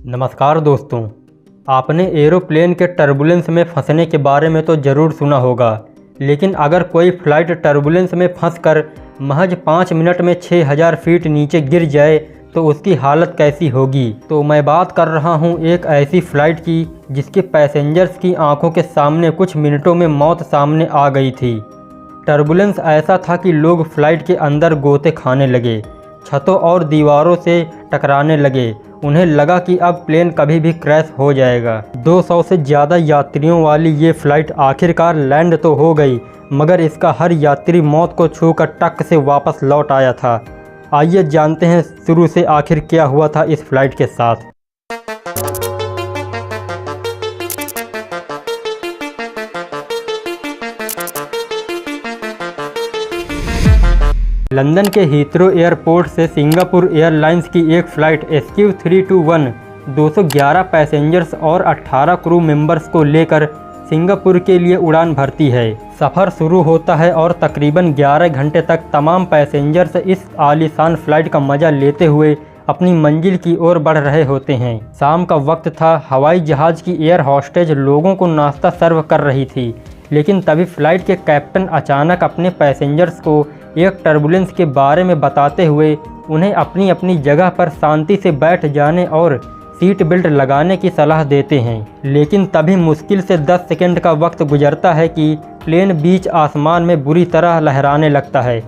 नमस्कार दोस्तों, आपने एरोप्लेन के टर्बुलेंस में फंसने के बारे में तो ज़रूर सुना होगा, लेकिन अगर कोई फ़्लाइट टर्बुलेंस में फंसकर महज 5 मिनट में 6000 फीट नीचे गिर जाए तो उसकी हालत कैसी होगी। तो मैं बात कर रहा हूं एक ऐसी फ़्लाइट की जिसके पैसेंजर्स की आंखों के सामने कुछ मिनटों में मौत सामने आ गई थी। टर्बुलेंस ऐसा था कि लोग फ़्लाइट के अंदर गोते खाने लगे, छतों और दीवारों से टकराने लगे। उन्हें लगा कि अब प्लेन कभी भी क्रैश हो जाएगा। 200 से ज़्यादा यात्रियों वाली ये फ़्लाइट आखिरकार लैंड तो हो गई, मगर इसका हर यात्री मौत को छूकर टक से वापस लौट आया था। आइए जानते हैं शुरू से आखिर क्या हुआ था इस फ़्लाइट के साथ। लंदन के हीथ्रो एयरपोर्ट से सिंगापुर एयरलाइंस की एक फ़्लाइट SQ321 211 पैसेंजर्स और 18 क्रू मेंबर्स को लेकर सिंगापुर के लिए उड़ान भरती है। सफ़र शुरू होता है और तकरीबन 11 घंटे तक तमाम पैसेंजर्स इस आलीशान फ़्लाइट का मज़ा लेते हुए अपनी मंजिल की ओर बढ़ रहे होते हैं। शाम का वक्त था। हवाई जहाज़ की एयर होस्टेज लोगों को नाश्ता सर्व कर रही थी, लेकिन तभी फ़्लाइट के कैप्टन अचानक अपने पैसेंजर्स को एक टर्बुलेंस के बारे में बताते हुए उन्हें अपनी अपनी जगह पर शांति से बैठ जाने और सीट बेल्ट लगाने की सलाह देते हैं। लेकिन तभी मुश्किल से 10 सेकंड का वक्त गुजरता है कि प्लेन बीच आसमान में बुरी तरह लहराने लगता है।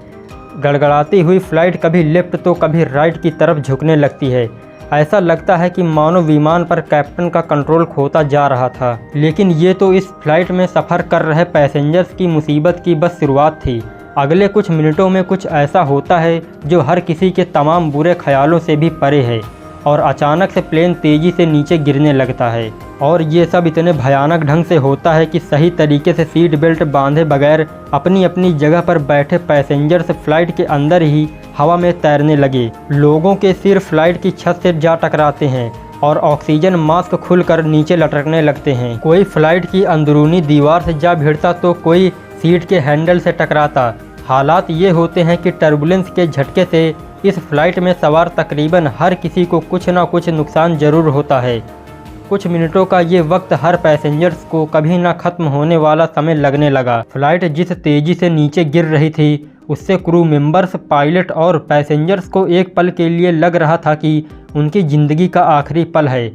गड़गड़ाती हुई फ़्लाइट कभी लेफ्ट तो कभी राइट की तरफ झुकने लगती है। ऐसा लगता है कि मानो विमान पर कैप्टन का कंट्रोल खोता जा रहा था। लेकिन ये तो इस फ्लाइट में सफ़र कर रहे पैसेंजर्स की मुसीबत की बस शुरुआत थी। अगले कुछ मिनटों में कुछ ऐसा होता है जो हर किसी के तमाम बुरे ख्यालों से भी परे है, और अचानक से प्लेन तेज़ी से नीचे गिरने लगता है। और ये सब इतने भयानक ढंग से होता है कि सही तरीके से सीट बेल्ट बांधे बगैर अपनी अपनी जगह पर बैठे पैसेंजर्स फ़्लाइट के अंदर ही हवा में तैरने लगे। लोगों के सिर फ्लाइट की छत से जा टकराते हैं और ऑक्सीजन मास्क खुलकर नीचे लटकने लगते हैं। कोई फ़्लाइट की अंदरूनी दीवार से जा भिड़ता तो कोई सीट के हैंडल से टकराता। हालात ये होते हैं कि टर्बुलेंस के झटके से इस फ्लाइट में सवार तकरीबन हर किसी को कुछ ना कुछ नुकसान ज़रूर होता है। कुछ मिनटों का ये वक्त हर पैसेंजर्स को कभी ना ख़त्म होने वाला समय लगने लगा। फ्लाइट जिस तेज़ी से नीचे गिर रही थी उससे क्रू मेंबर्स, पायलट और पैसेंजर्स को एक पल के लिए लग रहा था कि उनकी ज़िंदगी का आखिरी पल है,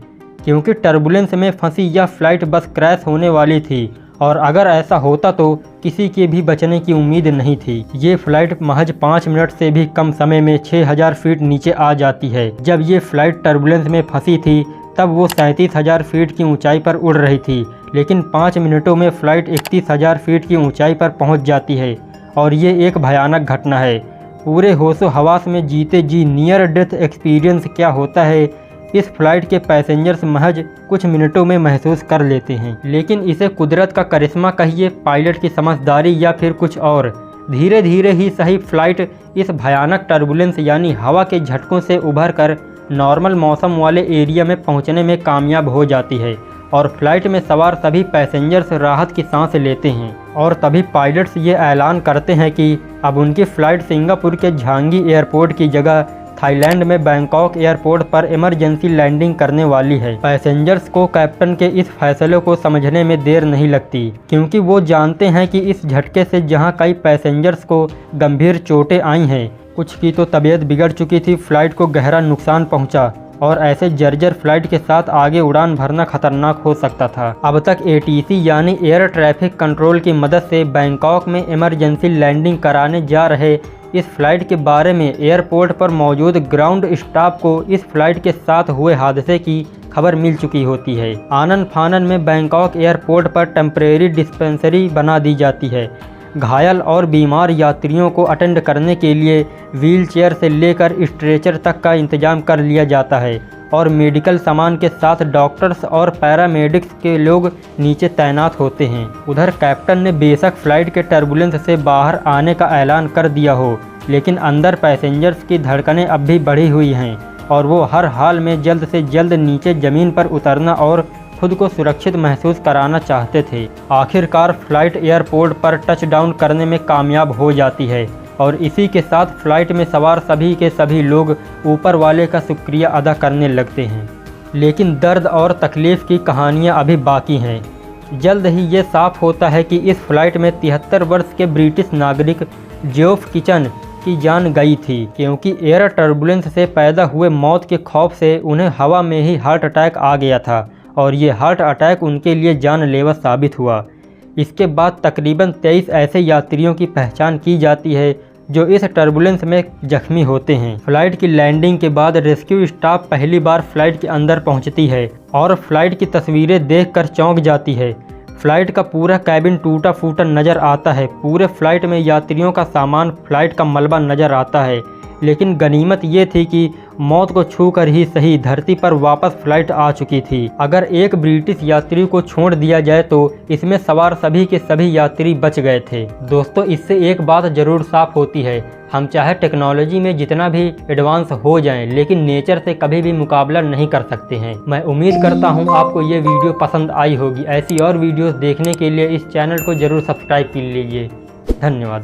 क्योंकि टर्बुलेंस में फंसी यह फ्लाइट बस क्रैश होने वाली थी, और अगर ऐसा होता तो किसी के भी बचने की उम्मीद नहीं थी। ये फ़्लाइट महज 5 मिनट से भी कम समय में 6000 फीट नीचे आ जाती है। जब ये फ़्लाइट टर्बुलेंस में फंसी थी तब वो 37,000 फीट की ऊंचाई पर उड़ रही थी, लेकिन 5 मिनटों में फ़्लाइट 31,000 फीट की ऊंचाई पर पहुंच जाती है। और ये एक भयानक घटना है। पूरे होशो हवास में जीते जी नियर डेथ एक्सपीरियंस क्या होता है, इस फ्लाइट के पैसेंजर्स महज कुछ मिनटों में महसूस कर लेते हैं। लेकिन इसे कुदरत का करिश्मा कहिए, पायलट की समझदारी, या फिर कुछ और, धीरे धीरे ही सही फ्लाइट इस भयानक टर्बुलेंस यानी हवा के झटकों से उभर कर नॉर्मल मौसम वाले एरिया में पहुंचने में कामयाब हो जाती है, और फ्लाइट में सवार सभी पैसेंजर्स राहत की सांस लेते हैं। और तभी पायलट्स ये ऐलान करते हैं कि अब उनकी फ़्लाइट सिंगापुर के झांगी एयरपोर्ट की जगह थाईलैंड में बैंकॉक एयरपोर्ट पर इमरजेंसी लैंडिंग करने वाली है। पैसेंजर्स को कैप्टन के इस फैसले को समझने में देर नहीं लगती, क्योंकि वो जानते हैं कि इस झटके से जहां कई पैसेंजर्स को गंभीर चोटें आई हैं, कुछ की तो तबीयत बिगड़ चुकी थी, फ्लाइट को गहरा नुकसान पहुंचा, और ऐसे जर्जर फ्लाइट के साथ आगे उड़ान भरना खतरनाक हो सकता था। अब तक ATC यानी एयर ट्रैफिक कंट्रोल की मदद से बैंकॉक में इमरजेंसी लैंडिंग कराने जा रहे इस फ्लाइट के बारे में एयरपोर्ट पर मौजूद ग्राउंड स्टाफ को इस फ्लाइट के साथ हुए हादसे की खबर मिल चुकी होती है। आनन फानन में बैंकॉक एयरपोर्ट पर टेम्परेरी डिस्पेंसरी बना दी जाती है। घायल और बीमार यात्रियों को अटेंड करने के लिए व्हील चेयर से लेकर स्ट्रेचर तक का इंतजाम कर लिया जाता है, और मेडिकल सामान के साथ डॉक्टर्स और पैरामेडिक्स के लोग नीचे तैनात होते हैं। उधर कैप्टन ने बेशक फ्लाइट के टर्बुलेंस से बाहर आने का ऐलान कर दिया हो, लेकिन अंदर पैसेंजर्स की धड़कनें अब भी बढ़ी हुई हैं, और वो हर हाल में जल्द से जल्द नीचे ज़मीन पर उतरना और खुद को सुरक्षित महसूस कराना चाहते थे। आखिरकार फ्लाइट एयरपोर्ट पर टच डाउन करने में कामयाब हो जाती है, और इसी के साथ फ्लाइट में सवार सभी के सभी लोग ऊपर वाले का शुक्रिया अदा करने लगते हैं। लेकिन दर्द और तकलीफ़ की कहानियाँ अभी बाकी हैं। जल्द ही ये साफ होता है कि इस फ्लाइट में 73 वर्ष के ब्रिटिश नागरिक जेफ किचन की जान गई थी, क्योंकि एयर टर्बुलेंस से पैदा हुए मौत के खौफ से उन्हें हवा में ही हार्ट अटैक आ गया था और ये हार्ट अटैक उनके लिए जानलेवा साबित हुआ। इसके बाद तकरीबन 23 ऐसे यात्रियों की पहचान की जाती है जो इस टर्बुलेंस में जख्मी होते हैं। फ्लाइट की लैंडिंग के बाद रेस्क्यू स्टाफ पहली बार फ्लाइट के अंदर पहुंचती है और फ्लाइट की तस्वीरें देखकर चौंक जाती है। फ्लाइट का पूरा कैबिन टूटा फूटा नज़र आता है। पूरे फ्लाइट में यात्रियों का सामान, फ्लाइट का मलबा नज़र आता है, लेकिन गनीमत ये थी कि मौत को छूकर ही सही धरती पर वापस फ्लाइट आ चुकी थी। अगर एक ब्रिटिश यात्री को छोड़ दिया जाए तो इसमें सवार सभी के सभी यात्री बच गए थे। दोस्तों, इससे एक बात ज़रूर साफ होती है, हम चाहे टेक्नोलॉजी में जितना भी एडवांस हो जाएं, लेकिन नेचर से कभी भी मुकाबला नहीं कर सकते हैं। मैं उम्मीद करता हूं आपको ये वीडियो पसंद आई होगी। ऐसी और वीडियोस देखने के लिए इस चैनल को ज़रूर सब्सक्राइब कर लीजिए। धन्यवाद।